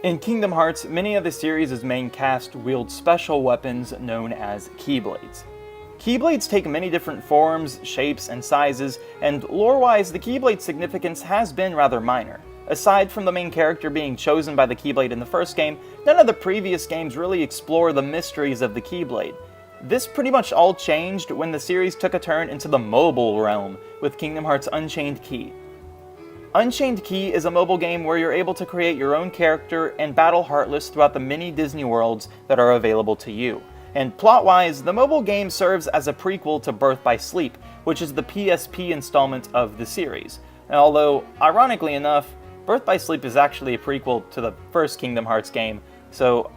In Kingdom Hearts, many of the series' main cast wield special weapons known as Keyblades. Keyblades take many different forms, shapes, and sizes, and lore-wise, the Keyblade's significance has been rather minor. Aside from the main character being chosen by the Keyblade in the first game, none of the previous games really explore the mysteries of the Keyblade. This pretty much all changed when the series took a turn into the mobile realm with Kingdom Hearts Unchained Key. Unchained Key is a mobile game where you're able to create your own character and battle Heartless throughout the many Disney worlds that are available to you. And plot-wise, the mobile game serves as a prequel to Birth by Sleep, which is the PSP installment of the series. And although, ironically enough, Birth by Sleep is actually a prequel to the first Kingdom Hearts game, so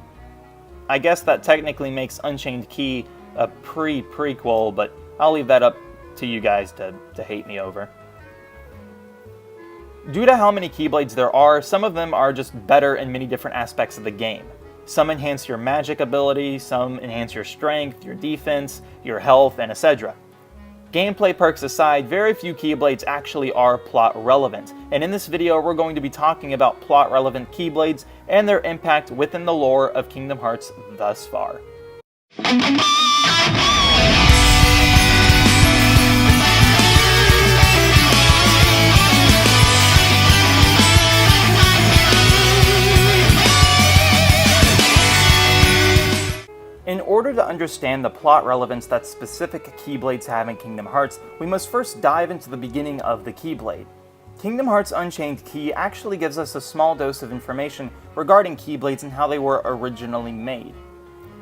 I guess that technically makes Unchained Key a pre-prequel, but I'll leave that up to you guys to hate me over. Due to how many Keyblades there are, some of them are just better in many different aspects of the game. Some enhance your magic ability, some enhance your strength, your defense, your health, and etc. Gameplay perks aside, very few Keyblades actually are plot relevant, and in this video we're going to be talking about plot relevant Keyblades and their impact within the lore of Kingdom Hearts thus far. In order to understand the plot relevance that specific Keyblades have in Kingdom Hearts, we must first dive into the beginning of the Keyblade. Kingdom Hearts Unchained Key actually gives us a small dose of information regarding Keyblades and how they were originally made.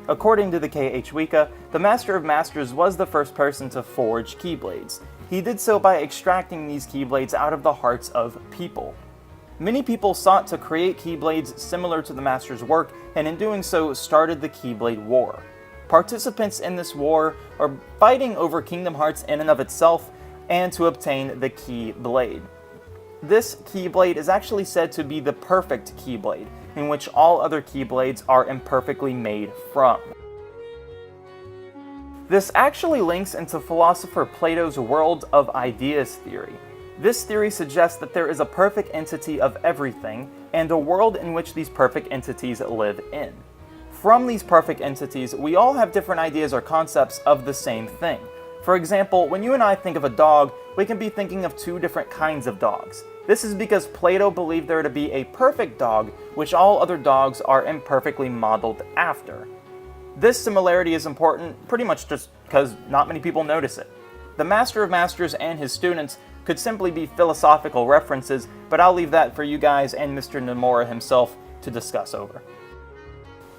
According to the KH Wika, the Master of Masters was the first person to forge Keyblades. He did so by extracting these Keyblades out of the hearts of people. Many people sought to create Keyblades similar to the Master's work, and in doing so started the Keyblade War. Participants in this war are fighting over Kingdom Hearts in and of itself, and to obtain the Keyblade. This Keyblade is actually said to be the Perfect Keyblade, in which all other Keyblades are imperfectly made from. This actually links into philosopher Plato's world of ideas theory. This theory suggests that there is a perfect entity of everything, and a world in which these perfect entities live in. From these perfect entities, we all have different ideas or concepts of the same thing. For example, when you and I think of a dog, we can be thinking of two different kinds of dogs. This is because Plato believed there to be a perfect dog, which all other dogs are imperfectly modeled after. This similarity is important pretty much just because not many people notice it. The Master of Masters and his students could simply be philosophical references, but I'll leave that for you guys and Mr. Nomura himself to discuss over.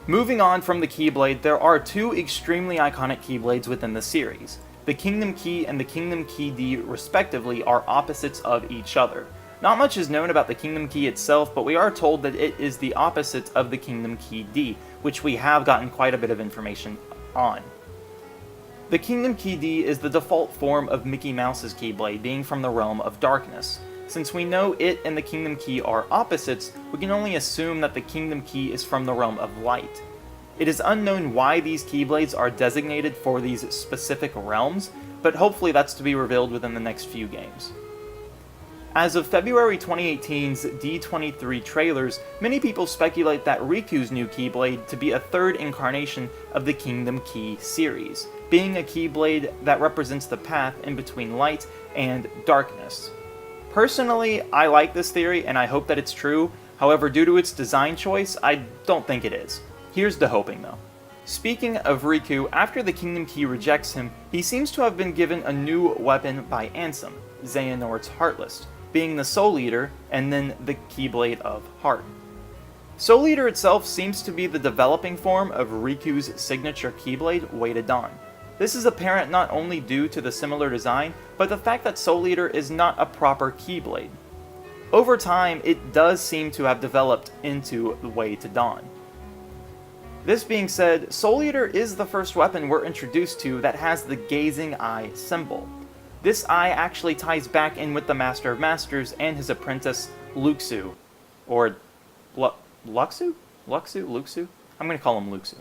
Moving on from the Keyblade, there are two extremely iconic Keyblades within the series. The Kingdom Key and the Kingdom Key D, respectively, are opposites of each other. Not much is known about the Kingdom Key itself, but we are told that it is the opposite of the Kingdom Key D, which we have gotten quite a bit of information on. The Kingdom Key D is the default form of Mickey Mouse's Keyblade, being from the realm of darkness. Since we know it and the Kingdom Key are opposites, we can only assume that the Kingdom Key is from the realm of light. It is unknown why these Keyblades are designated for these specific realms, but hopefully that's to be revealed within the next few games. As of February 2018's D23 trailers, many people speculate that Riku's new Keyblade to be a third incarnation of the Kingdom Key series, being a Keyblade that represents the path in between light and darkness. Personally, I like this theory and I hope that it's true, however due to its design choice, I don't think it is. Here's the hoping though. Speaking of Riku, after the Kingdom Key rejects him, he seems to have been given a new weapon by Ansem, Xehanort's Heartless, being the Soul Eater and then the Keyblade of Heart. Soul Eater itself seems to be the developing form of Riku's signature Keyblade, Way to Dawn. This is apparent not only due to the similar design, but the fact that Soul Eater is not a proper Keyblade. Over time, it does seem to have developed into the Way to Dawn. This being said, Soul Eater is the first weapon we're introduced to that has the gazing eye symbol. This eye actually ties back in with the Master of Masters and his apprentice, Luxu. Or Luxu? Luxu? I'm going to call him Luxu.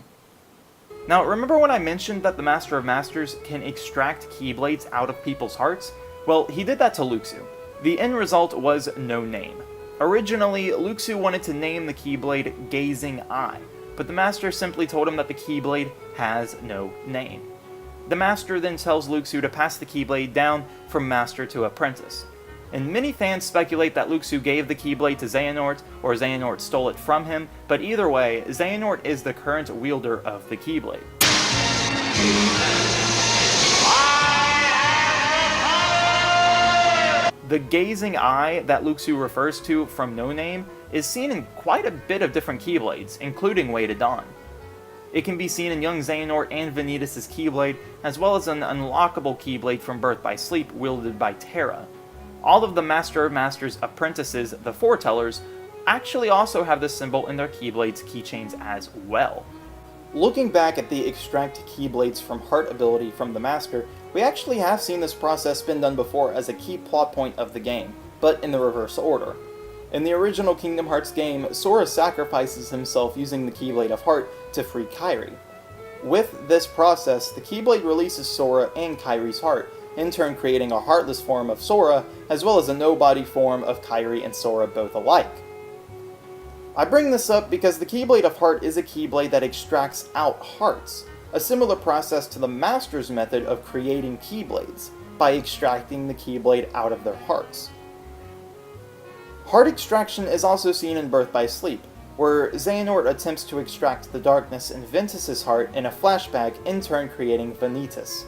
Now, remember when I mentioned that the Master of Masters can extract Keyblades out of people's hearts? Well, he did that to Luxu. The end result was no name. Originally, Luxu wanted to name the Keyblade Gazing Eye, but the Master simply told him that the Keyblade has no name. The Master then tells Luxu to pass the Keyblade down from Master to Apprentice. And many fans speculate that Luxu gave the Keyblade to Xehanort, or Xehanort stole it from him, but either way, Xehanort is the current wielder of the Keyblade. The gazing eye that Luxu refers to from No Name is seen in quite a bit of different Keyblades, including Way to Dawn. It can be seen in young Xehanort and Vanitas' Keyblade, as well as an unlockable Keyblade from Birth by Sleep wielded by Terra. All of the Master of Masters' apprentices, the Foretellers, actually also have this symbol in their Keyblades keychains as well. Looking back at the extract Keyblades from Heart ability from the Master, we actually have seen this process been done before as a key plot point of the game, but in the reverse order. In the original Kingdom Hearts game, Sora sacrifices himself using the Keyblade of Heart to free Kairi. With this process, the Keyblade releases Sora and Kairi's heart, in turn creating a heartless form of Sora, as well as a nobody form of Kairi and Sora both alike. I bring this up because the Keyblade of Heart is a Keyblade that extracts out hearts, a similar process to the Master's method of creating Keyblades, by extracting the Keyblade out of their hearts. Heart extraction is also seen in Birth by Sleep, where Xehanort attempts to extract the darkness in Ventus's heart in a flashback, in turn creating Vanitas.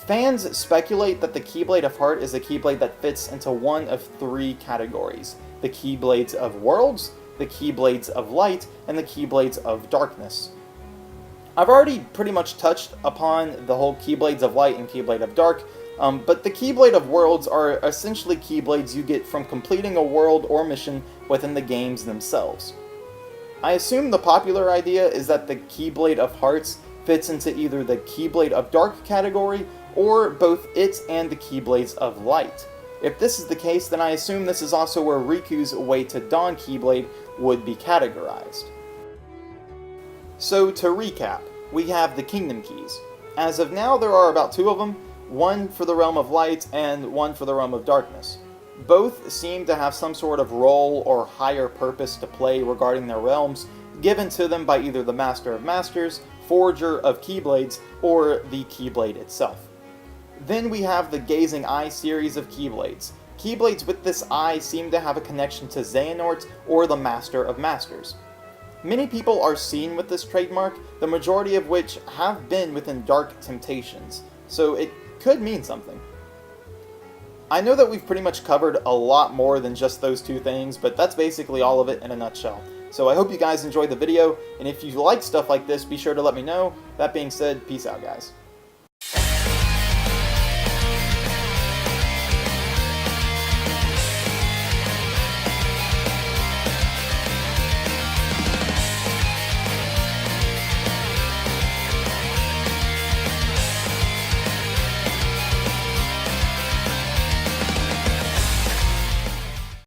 Fans speculate that the Keyblade of Heart is a Keyblade that fits into one of three categories: the Keyblades of Worlds, the Keyblades of Light, and the Keyblades of Darkness. I've already pretty much touched upon the whole Keyblades of Light and Keyblade of Dark, but the Keyblade of Worlds are essentially Keyblades you get from completing a world or mission within the games themselves. I assume the popular idea is that the Keyblade of Hearts fits into either the Keyblade of Dark category, or both it and the Keyblades of Light. If this is the case, then I assume this is also where Riku's Way to Dawn Keyblade would be categorized. So to recap, we have the Kingdom Keys. As of now, there are about two of them, one for the Realm of Light and one for the Realm of Darkness. Both seem to have some sort of role or higher purpose to play regarding their realms, given to them by either the Master of Masters, Forger of Keyblades, or the Keyblade itself. Then we have the Gazing Eye series of Keyblades. Keyblades with this eye seem to have a connection to Xehanort or the Master of Masters. Many people are seen with this trademark, the majority of which have been within Dark Temptations, so it could mean something. I know that we've pretty much covered a lot more than just those two things, but that's basically all of it in a nutshell. So I hope you guys enjoyed the video, and if you like stuff like this, be sure to let me know. That being said, peace out, guys.